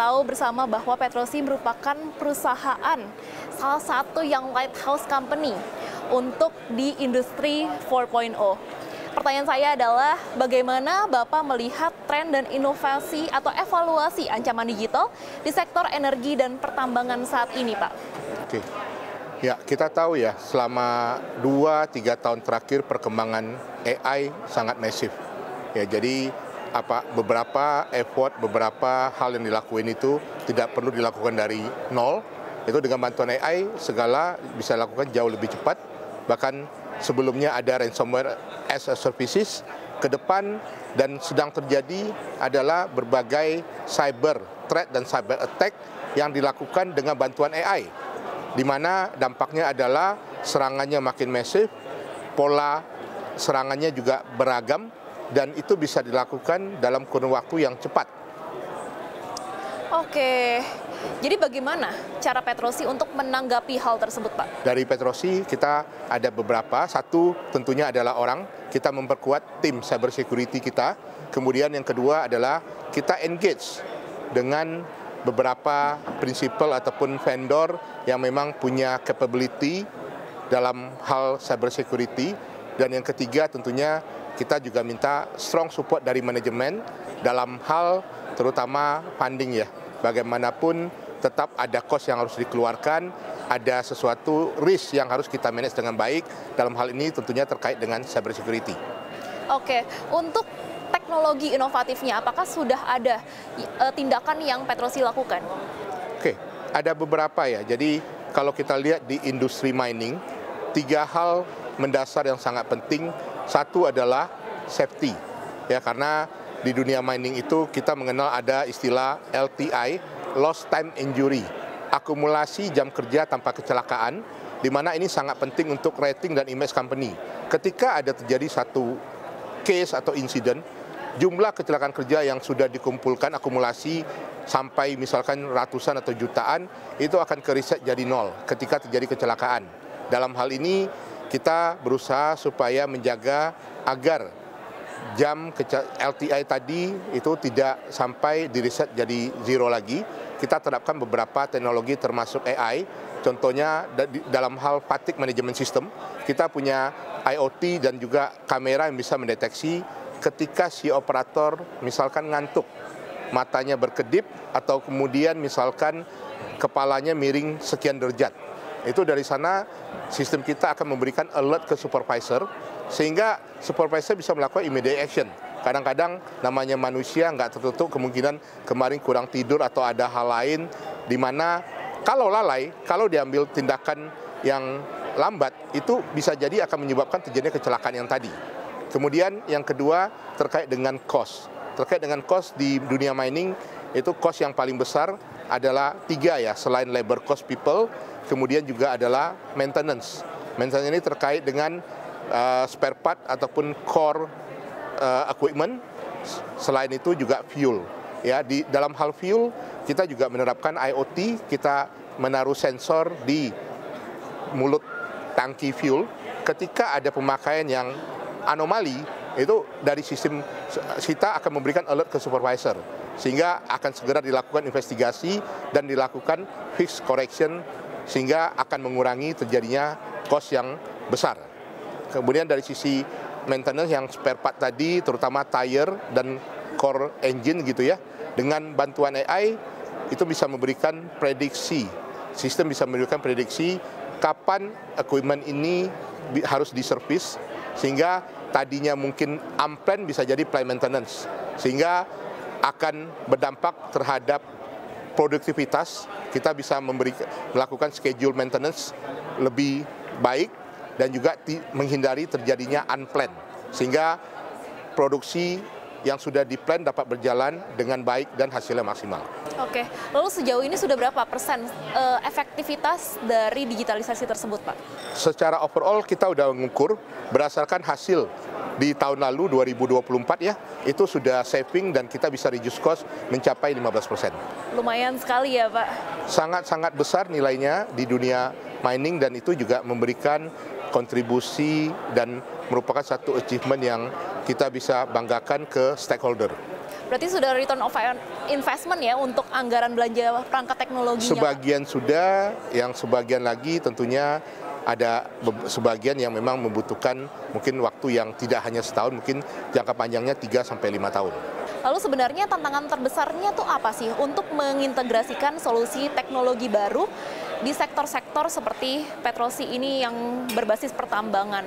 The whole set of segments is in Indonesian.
tahu bersama bahwa Petrosi merupakan perusahaan salah satu yang lighthouse company untuk di industri 4.0. Pertanyaan saya adalah bagaimana Bapak melihat tren dan inovasi atau evaluasi ancaman digital di sektor energi dan pertambangan saat ini, Pak? Oke. Ya, kita tahu ya, selama 2-3 tahun terakhir perkembangan AI sangat masif. Ya, jadi beberapa effort, beberapa hal yang dilakukan itu tidak perlu dilakukan dari nol. Itu dengan bantuan AI segala bisa dilakukan jauh lebih cepat. Bahkan sebelumnya ada ransomware as a services, ke depan dan sedang terjadi adalah berbagai cyber threat dan cyber attack yang dilakukan dengan bantuan AI. Di mana dampaknya adalah serangannya makin masif, pola serangannya juga beragam, dan itu bisa dilakukan dalam kurun waktu yang cepat. Oke, jadi bagaimana cara Petrosi untuk menanggapi hal tersebut, Pak? Dari Petrosi kita ada beberapa, satu tentunya adalah orang, kita memperkuat tim cyber security kita, kemudian yang kedua adalah kita engage dengan beberapa prinsipal ataupun vendor yang memang punya capability dalam hal cyber security, dan yang ketiga tentunya kita juga minta strong support dari manajemen dalam hal terutama funding ya. Bagaimanapun tetap ada cost yang harus dikeluarkan, ada sesuatu risk yang harus kita manage dengan baik, dalam hal ini tentunya terkait dengan cyber security. Oke, untuk teknologi inovatifnya, apakah sudah ada tindakan yang Petrosi lakukan? Oke, ada beberapa ya. Jadi kalau kita lihat di industri mining, 3 hal mendasar yang sangat penting. Satu adalah safety, ya, karena di dunia mining itu kita mengenal ada istilah LTI, lost time injury, akumulasi jam kerja tanpa kecelakaan, di mana ini sangat penting untuk rating dan image company. Ketika ada terjadi satu case atau insiden, jumlah kecelakaan kerja yang sudah dikumpulkan akumulasi sampai misalkan ratusan atau jutaan, itu akan kereset jadi nol ketika terjadi kecelakaan. Dalam hal ini kita berusaha supaya menjaga agar jam LTI tadi itu tidak sampai direset jadi zero lagi. Kita terapkan beberapa teknologi termasuk AI, contohnya dalam hal fatigue management system, kita punya IoT dan juga kamera yang bisa mendeteksi ketika si operator misalkan ngantuk, matanya berkedip, atau kemudian misalkan kepalanya miring sekian derajat. Itu dari sana sistem kita akan memberikan alert ke supervisor, sehingga supervisor bisa melakukan immediate action. Kadang-kadang namanya manusia nggak tertutup kemungkinan kemarin kurang tidur atau ada hal lain, di mana kalau lalai, kalau diambil tindakan yang lambat, itu bisa jadi akan menyebabkan terjadinya kecelakaan yang tadi. Kemudian yang kedua terkait dengan cost. Terkait dengan cost di dunia mining, itu cost yang paling besar adalah 3 ya, selain labor cost people, kemudian juga adalah maintenance. Maintenance ini terkait dengan spare part ataupun core equipment. Selain itu juga fuel. Ya, di dalam hal fuel kita juga menerapkan IoT, kita menaruh sensor di mulut tangki fuel. Ketika ada pemakaian yang anomali, itu dari sistem kita akan memberikan alert ke supervisor, sehingga akan segera dilakukan investigasi dan dilakukan fix correction, sehingga akan mengurangi terjadinya cost yang besar. Kemudian dari sisi maintenance yang spare part tadi, terutama tire dan core engine gitu ya, dengan bantuan AI itu bisa memberikan prediksi, sistem bisa memberikan prediksi kapan equipment ini harus diservis, sehingga tadinya mungkin unplanned bisa jadi planned maintenance, sehingga akan berdampak terhadap produktivitas. Kita bisa melakukan schedule maintenance lebih baik dan juga menghindari terjadinya unplanned, sehingga produksi yang sudah di-plan dapat berjalan dengan baik dan hasilnya maksimal. Oke, lalu sejauh ini sudah berapa persen efektivitas dari digitalisasi tersebut, Pak? Secara overall kita sudah mengukur berdasarkan hasil di tahun lalu 2024 ya, itu sudah saving dan kita bisa reduce cost mencapai 15%. Lumayan sekali ya, Pak? Sangat-sangat besar nilainya di dunia mining, dan itu juga memberikan kontribusi dan merupakan satu achievement yang kita bisa banggakan ke stakeholder. Berarti sudah return of investment ya untuk anggaran belanja perangkat teknologinya? Sebagian sudah, yang sebagian lagi tentunya ada sebagian yang memang membutuhkan mungkin waktu yang tidak hanya setahun, mungkin jangka panjangnya 3-5 tahun. Lalu sebenarnya tantangan terbesarnya tuh apa sih untuk mengintegrasikan solusi teknologi baru di sektor-sektor seperti Petrosi ini yang berbasis pertambangan?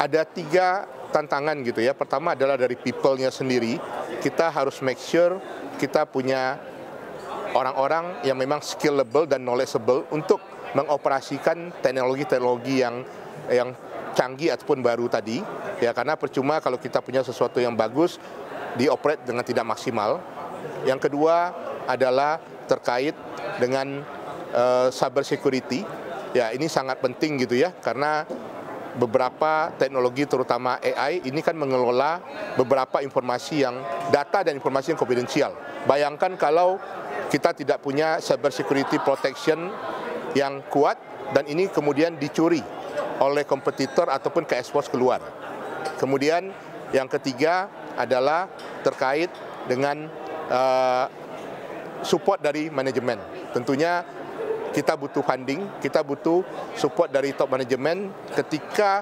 Ada 3 tantangan gitu ya. Pertama adalah dari people-nya sendiri. Kita harus make sure kita punya orang-orang yang memang skillable dan knowledgeable untuk mengoperasikan teknologi-teknologi yang canggih ataupun baru tadi, ya, karena percuma kalau kita punya sesuatu yang bagus dioperate dengan tidak maksimal. Yang kedua adalah terkait dengan cyber security. Ya, ini sangat penting gitu ya, karena beberapa teknologi terutama AI ini kan mengelola beberapa informasi data dan informasi yang konfidensial. Bayangkan kalau kita tidak punya cyber security protection yang kuat dan ini kemudian dicuri oleh kompetitor ataupun ke-expose keluar. Kemudian yang ketiga adalah terkait dengan support dari manajemen. Tentunya kita butuh funding, kita butuh support dari top manajemen ketika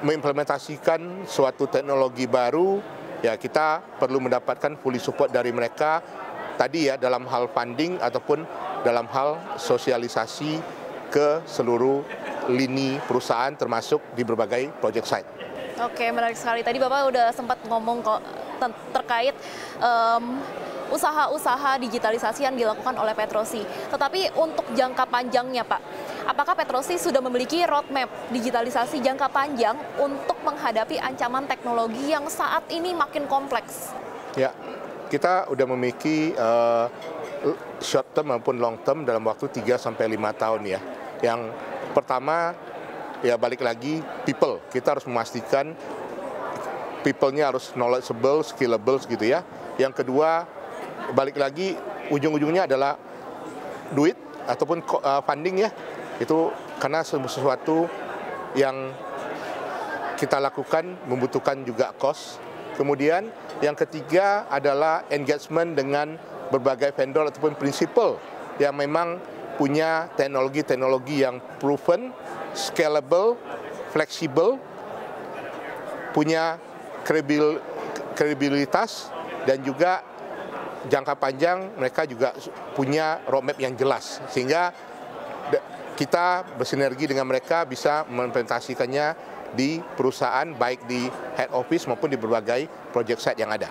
mengimplementasikan suatu teknologi baru, ya kita perlu mendapatkan fully support dari mereka tadi ya, dalam hal funding ataupun dalam hal sosialisasi ke seluruh lini perusahaan termasuk di berbagai project site. Oke, menarik sekali. Tadi Bapak udah sempat ngomong kok terkait usaha-usaha digitalisasi yang dilakukan oleh Petrosi. Tetapi untuk jangka panjangnya Pak, apakah Petrosi sudah memiliki roadmap digitalisasi jangka panjang untuk menghadapi ancaman teknologi yang saat ini makin kompleks? Ya, kita udah memiliki short term maupun long term dalam waktu 3-5 tahun ya. Yang pertama, ya balik lagi people. Kita harus memastikan people-nya harus knowledgeable, skillable gitu ya. Yang kedua, balik lagi ujung-ujungnya adalah duit ataupun funding ya. Itu karena sesuatu yang kita lakukan membutuhkan juga cost. Kemudian yang ketiga adalah engagement dengan berbagai vendor ataupun prinsipal yang memang punya teknologi-teknologi yang proven, scalable, fleksibel, punya kredibilitas, dan juga jangka panjang mereka juga punya roadmap yang jelas. Sehingga kita bersinergi dengan mereka bisa mengimplementasikannya di perusahaan baik di head office maupun di berbagai project site yang ada.